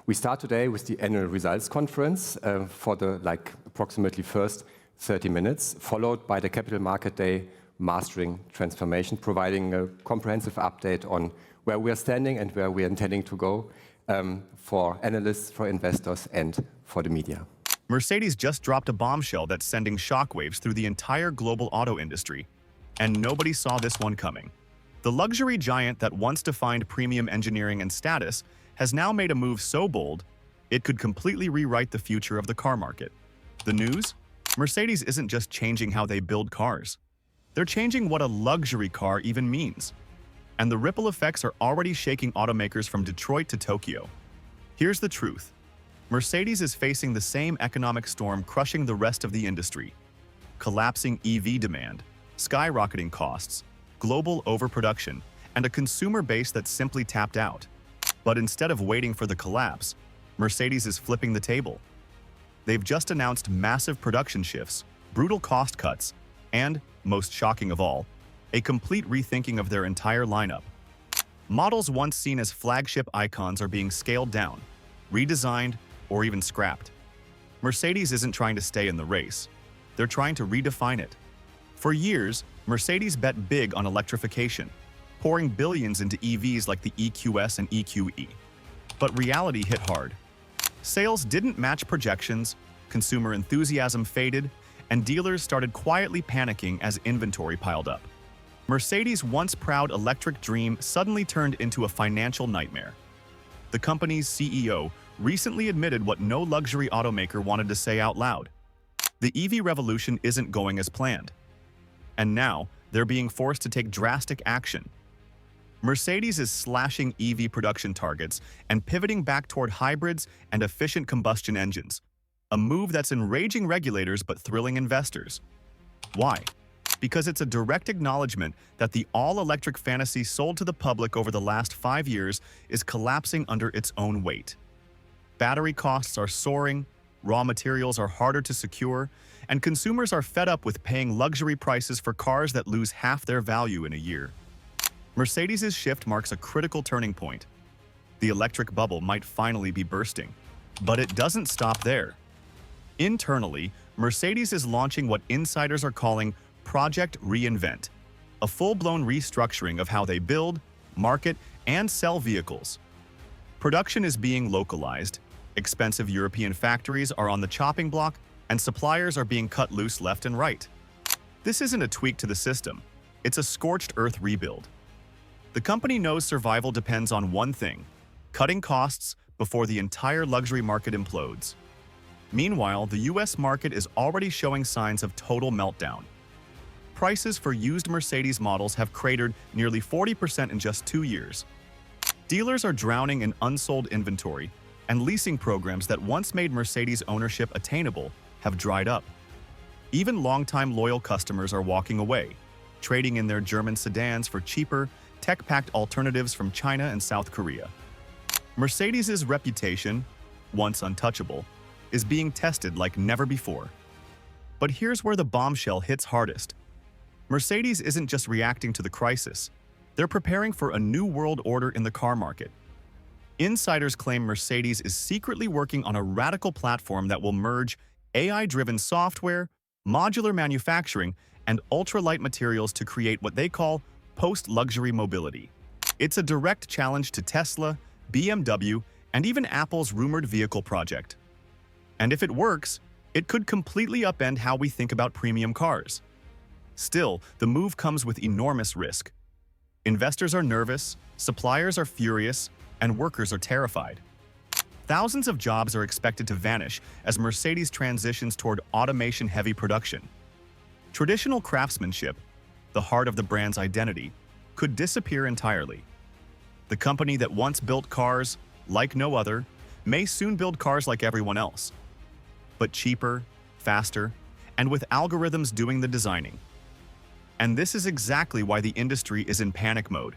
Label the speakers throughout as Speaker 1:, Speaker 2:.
Speaker 1: We start today with the annual results conference for the approximately first 30 minutes, followed by the Capital Market Day Mastering Transformation, providing a comprehensive update on where we are standing and where we are intending to go for analysts, for investors, and for the media.
Speaker 2: Mercedes just dropped a bombshell that's sending shockwaves through the entire global auto industry, and nobody saw this one coming. The luxury giant that once defined premium engineering and status has now made a move so bold, it could completely rewrite the future of the car market. The news? Mercedes isn't just changing how they build cars. They're changing what a luxury car even means. And the ripple effects are already shaking automakers from Detroit to Tokyo. Here's the truth. Mercedes is facing the same economic storm crushing the rest of the industry. Collapsing EV demand, skyrocketing costs, global overproduction, and a consumer base that's simply tapped out. But instead of waiting for the collapse, Mercedes is flipping the table. They've just announced massive production shifts, brutal cost cuts, and, most shocking of all, a complete rethinking of their entire lineup. Models once seen as flagship icons are being scaled down, redesigned, or even scrapped. Mercedes isn't trying to stay in the race. They're trying to redefine it. For years, Mercedes bet big on electrification, pouring billions into EVs like the EQS and EQE. But reality hit hard. Sales didn't match projections, consumer enthusiasm faded, and dealers started quietly panicking as inventory piled up. Mercedes' once proud electric dream suddenly turned into a financial nightmare. The company's CEO recently admitted what no luxury automaker wanted to say out loud. The EV revolution isn't going as planned. And now, they're being forced to take drastic action. Mercedes is slashing EV production targets and pivoting back toward hybrids and efficient combustion engines, a move that's enraging regulators but thrilling investors. Why? Because it's a direct acknowledgement that the all-electric fantasy sold to the public over the last 5 years is collapsing under its own weight. Battery costs are soaring, raw materials are harder to secure, and consumers are fed up with paying luxury prices for cars that lose half their value in a year. Mercedes' shift marks a critical turning point. The electric bubble might finally be bursting. But it doesn't stop there. Internally, Mercedes is launching what insiders are calling Project Reinvent, a full-blown restructuring of how they build, market, and sell vehicles. Production is being localized, expensive European factories are on the chopping block, and suppliers are being cut loose left and right. This isn't a tweak to the system, it's a scorched earth rebuild. The company knows survival depends on one thing: cutting costs before the entire luxury market implodes. Meanwhile, the US market is already showing signs of total meltdown. Prices for used Mercedes models have cratered nearly 40% in just 2 years. Dealers are drowning in unsold inventory, and leasing programs that once made Mercedes ownership attainable have dried up. Even longtime loyal customers are walking away, trading in their German sedans for cheaper, tech-packed alternatives from China and South Korea. Mercedes' reputation, once untouchable, is being tested like never before. But here's where the bombshell hits hardest. Mercedes isn't just reacting to the crisis, they're preparing for a new world order in the car market. Insiders claim Mercedes is secretly working on a radical platform that will merge AI-driven software, modular manufacturing, and ultralight materials to create what they call post-luxury mobility. It's a direct challenge to Tesla, BMW, and even Apple's rumored vehicle project. And if it works, it could completely upend how we think about premium cars. Still, the move comes with enormous risk. Investors are nervous, suppliers are furious, and workers are terrified. Thousands of jobs are expected to vanish as Mercedes transitions toward automation-heavy production. Traditional craftsmanship, the heart of the brand's identity, could disappear entirely. The company that once built cars, like no other, may soon build cars like everyone else, but cheaper, faster, and with algorithms doing the designing. And this is exactly why the industry is in panic mode.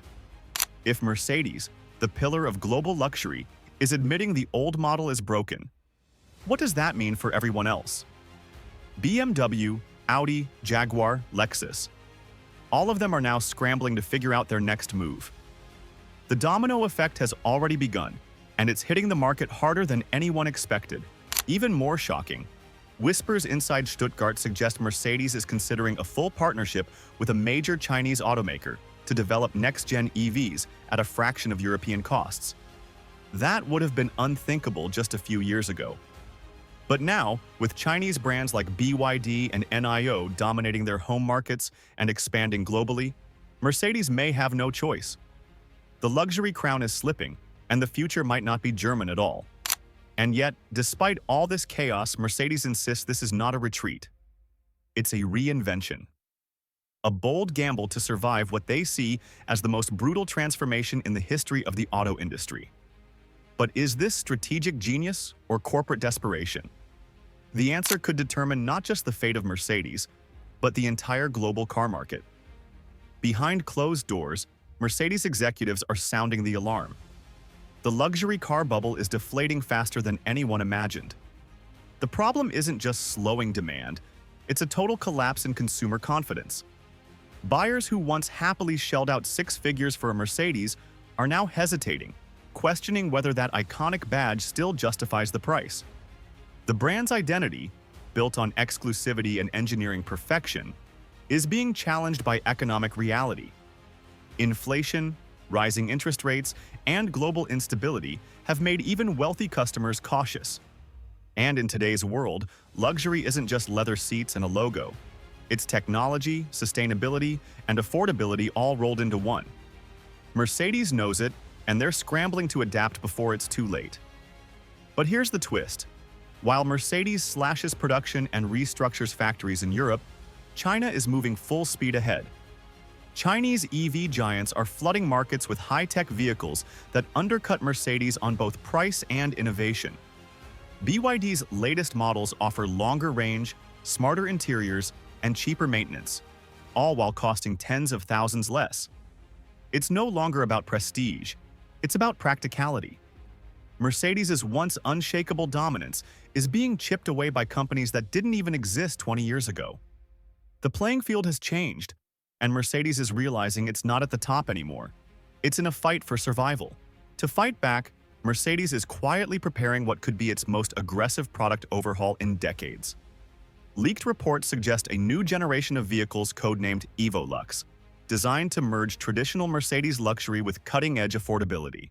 Speaker 2: If Mercedes, the pillar of global luxury, is admitting the old model is broken, what does that mean for everyone else? BMW, Audi, Jaguar, Lexus. All of them are now scrambling to figure out their next move. The domino effect has already begun. and it's hitting the market harder than anyone expected. Even more shocking, whispers inside Stuttgart suggest Mercedes is considering a full partnership with a major Chinese automaker to develop next-gen EVs at a fraction of European costs. That would have been unthinkable just a few years ago. But now, with Chinese brands like BYD and NIO dominating their home markets and expanding globally, Mercedes may have no choice. The luxury crown is slipping, and the future might not be German at all. And yet, despite all this chaos, Mercedes insists this is not a retreat. It's a reinvention. A bold gamble to survive what they see as the most brutal transformation in the history of the auto industry. But is this strategic genius or corporate desperation? The answer could determine not just the fate of Mercedes, but the entire global car market. Behind closed doors, Mercedes executives are sounding the alarm. The luxury car bubble is deflating faster than anyone imagined. The problem isn't just slowing demand, it's a total collapse in consumer confidence. Buyers who once happily shelled out six figures for a Mercedes are now hesitating, questioning whether that iconic badge still justifies the price. The brand's identity, built on exclusivity and engineering perfection, is being challenged by economic reality. Inflation, rising interest rates, and global instability have made even wealthy customers cautious. And in today's world, luxury isn't just leather seats and a logo. It's technology, sustainability, and affordability all rolled into one. Mercedes knows it, and they're scrambling to adapt before it's too late. But here's the twist. While Mercedes slashes production and restructures factories in Europe, China is moving full speed ahead. Chinese EV giants are flooding markets with high-tech vehicles that undercut Mercedes on both price and innovation. BYD's latest models offer longer range, smarter interiors, and cheaper maintenance, all while costing tens of thousands less. It's no longer about prestige. It's about practicality. Mercedes' once unshakable dominance is being chipped away by companies that didn't even exist 20 years ago. The playing field has changed, and Mercedes is realizing it's not at the top anymore. It's in a fight for survival. To fight back, Mercedes is quietly preparing what could be its most aggressive product overhaul in decades. Leaked reports suggest a new generation of vehicles codenamed EvoLux, designed to merge traditional Mercedes luxury with cutting-edge affordability.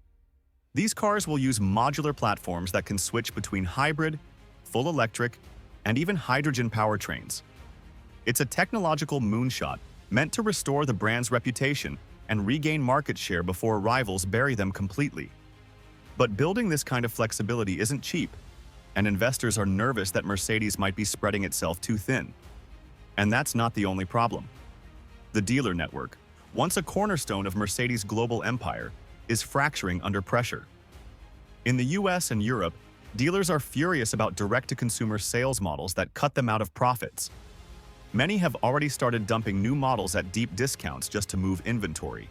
Speaker 2: These cars will use modular platforms that can switch between hybrid, full electric, and even hydrogen powertrains. It's a technological moonshot meant to restore the brand's reputation and regain market share before rivals bury them completely. But building this kind of flexibility isn't cheap, and investors are nervous that Mercedes might be spreading itself too thin. And that's not the only problem. The dealer network, once a cornerstone of Mercedes' global empire, is fracturing under pressure. In the US and Europe, dealers are furious about direct-to-consumer sales models that cut them out of profits. Many have already started dumping new models at deep discounts just to move inventory.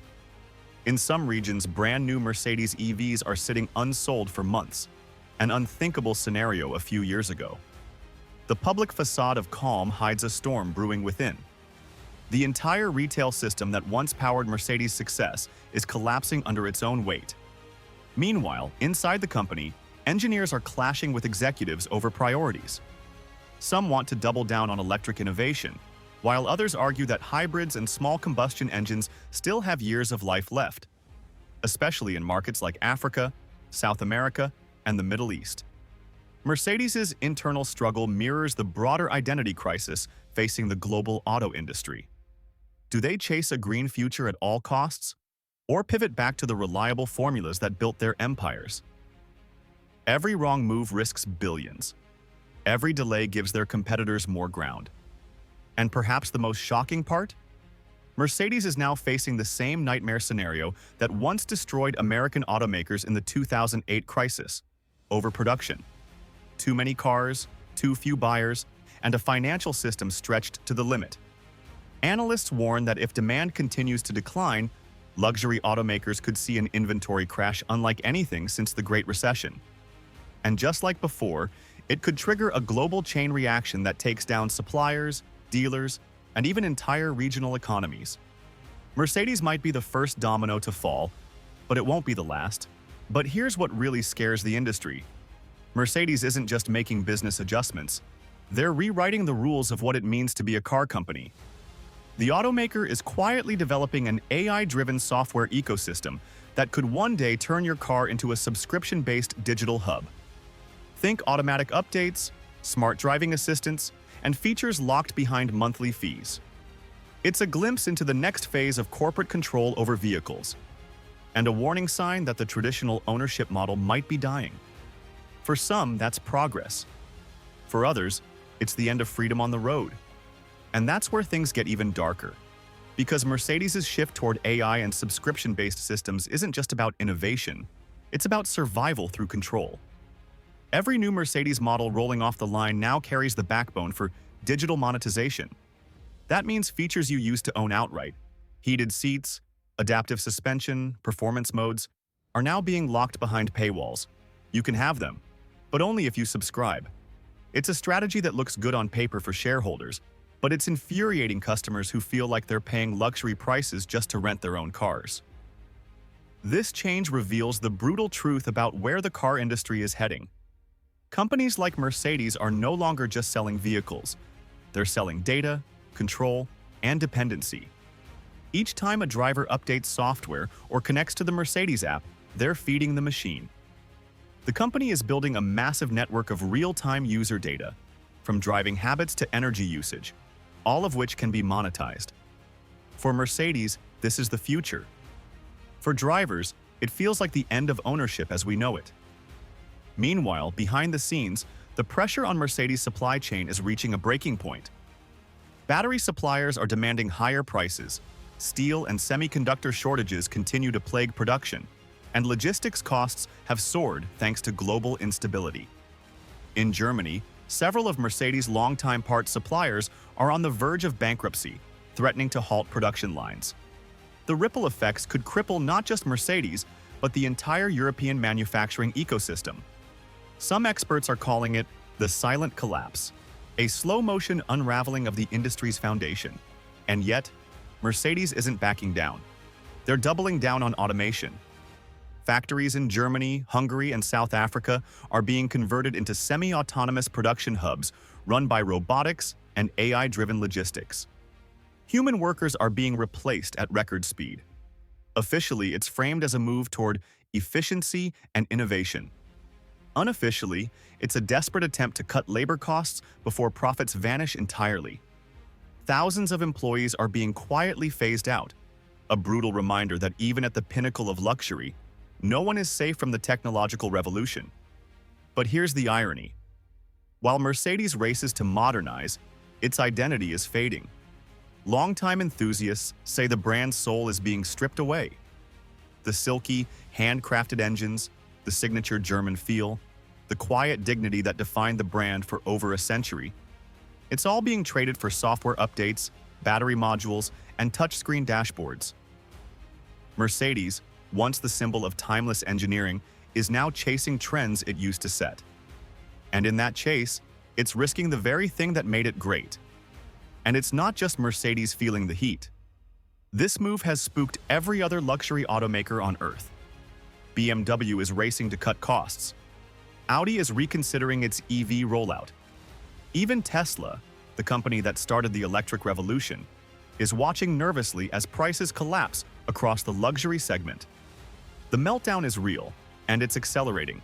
Speaker 2: In some regions, brand new Mercedes EVs are sitting unsold for months, an unthinkable scenario a few years ago. The public facade of calm hides a storm brewing within. The entire retail system that once powered Mercedes' success is collapsing under its own weight. Meanwhile, inside the company, engineers are clashing with executives over priorities. Some want to double down on electric innovation, while others argue that hybrids and small combustion engines still have years of life left, especially in markets like Africa, South America, and the Middle East. Mercedes' internal struggle mirrors the broader identity crisis facing the global auto industry. Do they chase a green future at all costs, or pivot back to the reliable formulas that built their empires? Every wrong move risks billions. Every delay gives their competitors more ground. And perhaps the most shocking part? Mercedes is now facing the same nightmare scenario that once destroyed American automakers in the 2008 crisis: overproduction. Too many cars, too few buyers, and a financial system stretched to the limit. Analysts warn that if demand continues to decline, luxury automakers could see an inventory crash unlike anything since the Great Recession. And just like before, it could trigger a global chain reaction that takes down suppliers, dealers, and even entire regional economies. Mercedes might be the first domino to fall, but it won't be the last. But here's what really scares the industry. Mercedes isn't just making business adjustments. They're rewriting the rules of what it means to be a car company. The automaker is quietly developing an AI-driven software ecosystem that could one day turn your car into a subscription-based digital hub. Think automatic updates, smart driving assistance, and features locked behind monthly fees. It's a glimpse into the next phase of corporate control over vehicles, and a warning sign that the traditional ownership model might be dying. For some, that's progress. For others, it's the end of freedom on the road. And that's where things get even darker. Because Mercedes' shift toward AI and subscription-based systems isn't just about innovation, it's about survival through control. Every new Mercedes model rolling off the line now carries the backbone for digital monetization. That means features you used to own outright, heated seats, adaptive suspension, performance modes, are now being locked behind paywalls. You can have them, but only if you subscribe. It's a strategy that looks good on paper for shareholders, but it's infuriating customers who feel like they're paying luxury prices just to rent their own cars. This change reveals the brutal truth about where the car industry is heading. Companies like Mercedes are no longer just selling vehicles. They're selling data, control, and dependency. Each time a driver updates software or connects to the Mercedes app, they're feeding the machine. The company is building a massive network of real-time user data, from driving habits to energy usage, all of which can be monetized. For Mercedes, this is the future. For drivers, it feels like the end of ownership as we know it. Meanwhile, behind the scenes, the pressure on Mercedes' supply chain is reaching a breaking point. Battery suppliers are demanding higher prices, steel and semiconductor shortages continue to plague production, and logistics costs have soared thanks to global instability. In Germany, several of Mercedes' longtime parts suppliers are on the verge of bankruptcy, threatening to halt production lines. The ripple effects could cripple not just Mercedes, but the entire European manufacturing ecosystem. Some experts are calling it the silent collapse, a slow-motion unraveling of the industry's foundation. And yet, Mercedes isn't backing down. They're doubling down on automation. Factories in Germany, Hungary, and South Africa are being converted into semi-autonomous production hubs run by robotics and AI-driven logistics. Human workers are being replaced at record speed. Officially, it's framed as a move toward efficiency and innovation. Unofficially, it's a desperate attempt to cut labor costs before profits vanish entirely. Thousands of employees are being quietly phased out, a brutal reminder that even at the pinnacle of luxury, no one is safe from the technological revolution. But here's the irony. While Mercedes races to modernize, its identity is fading. Longtime enthusiasts say the brand's soul is being stripped away. The silky, handcrafted engines, the signature German feel, the quiet dignity that defined the brand for over a century, it's all being traded for software updates, battery modules, and touchscreen dashboards. Mercedes, once the symbol of timeless engineering, is now chasing trends it used to set. And in that chase, it's risking the very thing that made it great. And it's not just Mercedes feeling the heat. This move has spooked every other luxury automaker on Earth. BMW is racing to cut costs. Audi is reconsidering its EV rollout. Even Tesla, the company that started the electric revolution, is watching nervously as prices collapse across the luxury segment. The meltdown is real, and it's accelerating.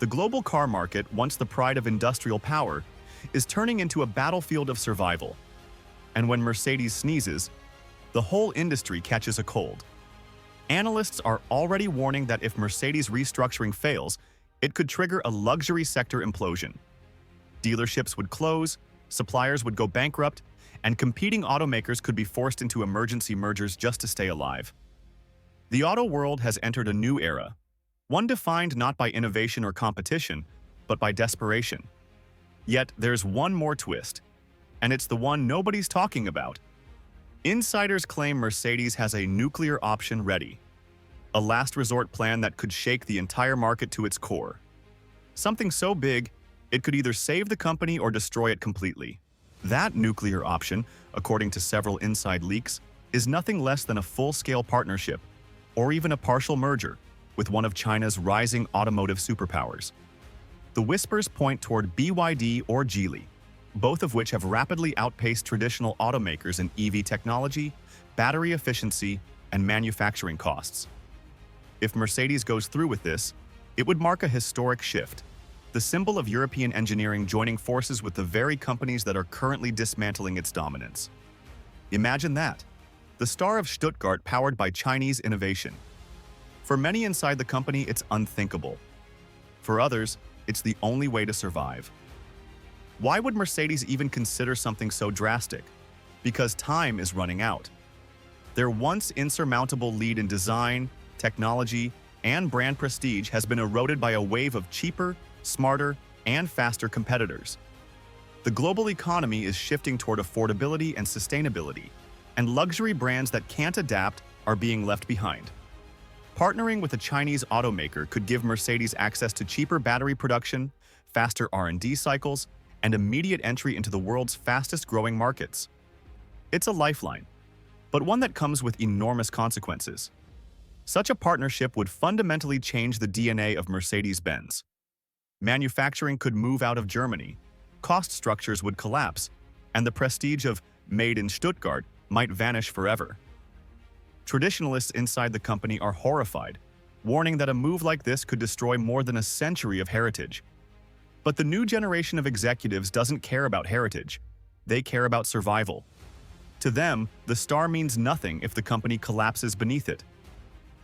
Speaker 2: The global car market, once the pride of industrial power, is turning into a battlefield of survival. And when Mercedes sneezes, the whole industry catches a cold. Analysts are already warning that if Mercedes restructuring fails, it could trigger a luxury sector implosion. Dealerships would close, suppliers would go bankrupt, and competing automakers could be forced into emergency mergers just to stay alive. The auto world has entered a new era, one defined not by innovation or competition, but by desperation. Yet there's one more twist, and it's the one nobody's talking about. Insiders claim Mercedes has a nuclear option ready, a last resort plan that could shake the entire market to its core. Something so big, it could either save the company or destroy it completely. That nuclear option, according to several inside leaks, is nothing less than a full-scale partnership, or even a partial merger. with one of China's rising automotive superpowers. The whispers point toward BYD or Geely, both of which have rapidly outpaced traditional automakers in EV technology, battery efficiency, and manufacturing costs. If Mercedes goes through with this, it would mark a historic shift, the symbol of European engineering joining forces with the very companies that are currently dismantling its dominance. Imagine that, the Star of Stuttgart powered by Chinese innovation. For many inside the company, it's unthinkable. For others, it's the only way to survive. Why would Mercedes even consider something so drastic? Because time is running out. Their once insurmountable lead in design, technology, and brand prestige has been eroded by a wave of cheaper, smarter, and faster competitors. The global economy is shifting toward affordability and sustainability, and luxury brands that can't adapt are being left behind. Partnering with a Chinese automaker could give Mercedes access to cheaper battery production, faster R&D cycles, and immediate entry into the world's fastest-growing markets. It's a lifeline, but one that comes with enormous consequences. Such a partnership would fundamentally change the DNA of Mercedes-Benz. Manufacturing could move out of Germany, cost structures would collapse, and the prestige of "Made in Stuttgart" might vanish forever. Traditionalists inside the company are horrified, warning that a move like this could destroy more than a century of heritage. But the new generation of executives doesn't care about heritage. They care about survival. To them, the star means nothing if the company collapses beneath it.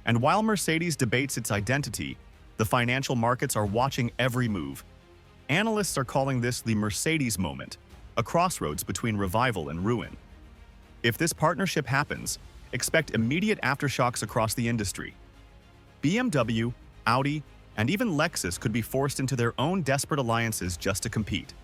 Speaker 2: And while Mercedes debates its identity, the financial markets are watching every move. Analysts are calling this the Mercedes moment, a crossroads between revival and ruin. If this partnership happens, expect immediate aftershocks across the industry. BMW, Audi, and even Lexus could be forced into their own desperate alliances just to compete.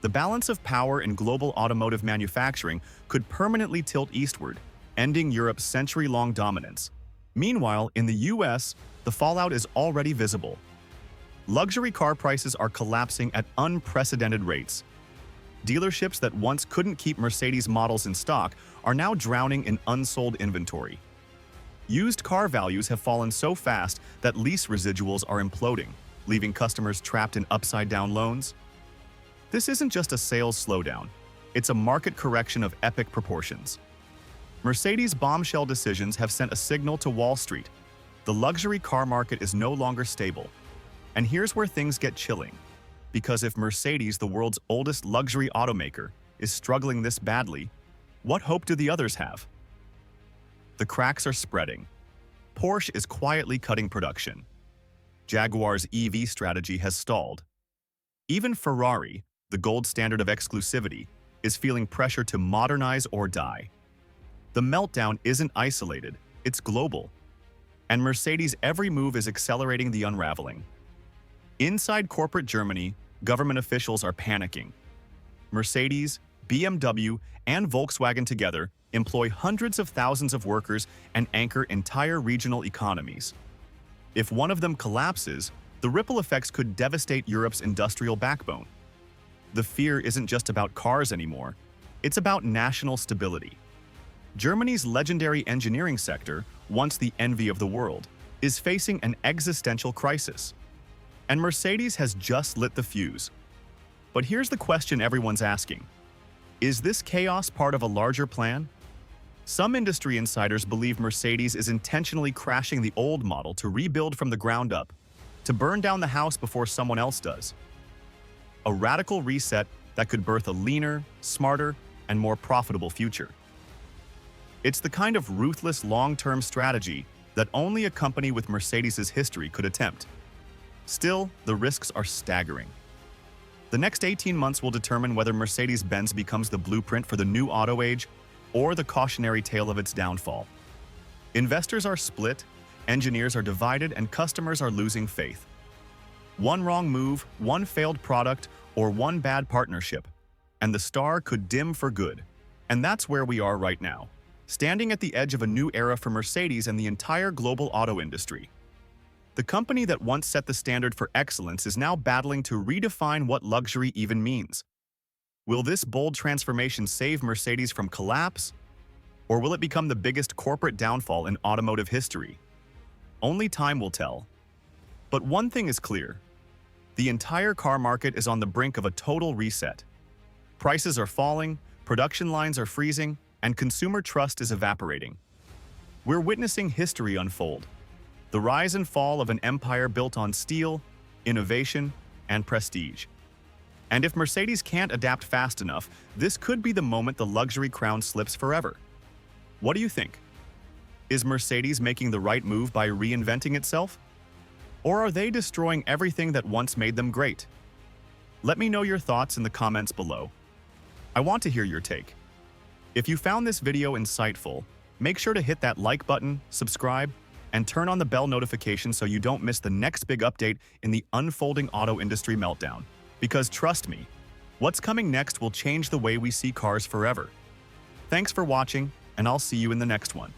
Speaker 2: The balance of power in global automotive manufacturing could permanently tilt eastward, ending Europe's century-long dominance. Meanwhile, in the US, the fallout is already visible. Luxury car prices are collapsing at unprecedented rates. Dealerships that once couldn't keep Mercedes models in stock are now drowning in unsold inventory. Used car values have fallen so fast that lease residuals are imploding, leaving customers trapped in upside-down loans. This isn't just a sales slowdown, it's a market correction of epic proportions. Mercedes' bombshell decisions have sent a signal to Wall Street. The luxury car market is no longer stable. And here's where things get chilling. Because if Mercedes, the world's oldest luxury automaker, is struggling this badly, what hope do the others have? The cracks are spreading. Porsche is quietly cutting production. Jaguar's EV strategy has stalled. Even Ferrari, the gold standard of exclusivity, is feeling pressure to modernize or die. The meltdown isn't isolated, it's global. And Mercedes' every move is accelerating the unraveling. Inside corporate Germany, government officials are panicking. Mercedes, BMW, and Volkswagen together employ hundreds of thousands of workers and anchor entire regional economies. If one of them collapses, the ripple effects could devastate Europe's industrial backbone. The fear isn't just about cars anymore, it's about national stability. Germany's legendary engineering sector, once the envy of the world, is facing an existential crisis. And Mercedes has just lit the fuse. But here's the question everyone's asking. Is this chaos part of a larger plan? Some industry insiders believe Mercedes is intentionally crashing the old model to rebuild from the ground up, to burn down the house before someone else does. A radical reset that could birth a leaner, smarter, and more profitable future. It's the kind of ruthless long-term strategy that only a company with Mercedes' history could attempt. Still, the risks are staggering. The next 18 months will determine whether Mercedes-Benz becomes the blueprint for the new auto age or the cautionary tale of its downfall. Investors are split, engineers are divided, and customers are losing faith. One wrong move, one failed product, or one bad partnership, and the star could dim for good. And that's where we are right now, standing at the edge of a new era for Mercedes and the entire global auto industry. The company that once set the standard for excellence is now battling to redefine what luxury even means. Will this bold transformation save Mercedes from collapse? Or will it become the biggest corporate downfall in automotive history? Only time will tell. But one thing is clear. The entire car market is on the brink of a total reset. Prices are falling, production lines are freezing, and consumer trust is evaporating. We're witnessing history unfold. The rise and fall of an empire built on steel, innovation, and prestige. And if Mercedes can't adapt fast enough, this could be the moment the luxury crown slips forever. What do you think? Is Mercedes making the right move by reinventing itself? Or are they destroying everything that once made them great? Let me know your thoughts in the comments below. I want to hear your take. If you found this video insightful, make sure to hit that like button, subscribe, and turn on the bell notification so you don't miss the next big update in the unfolding auto industry meltdown. Because trust me, what's coming next will change the way we see cars forever. Thanks for watching, and I'll see you in the next one.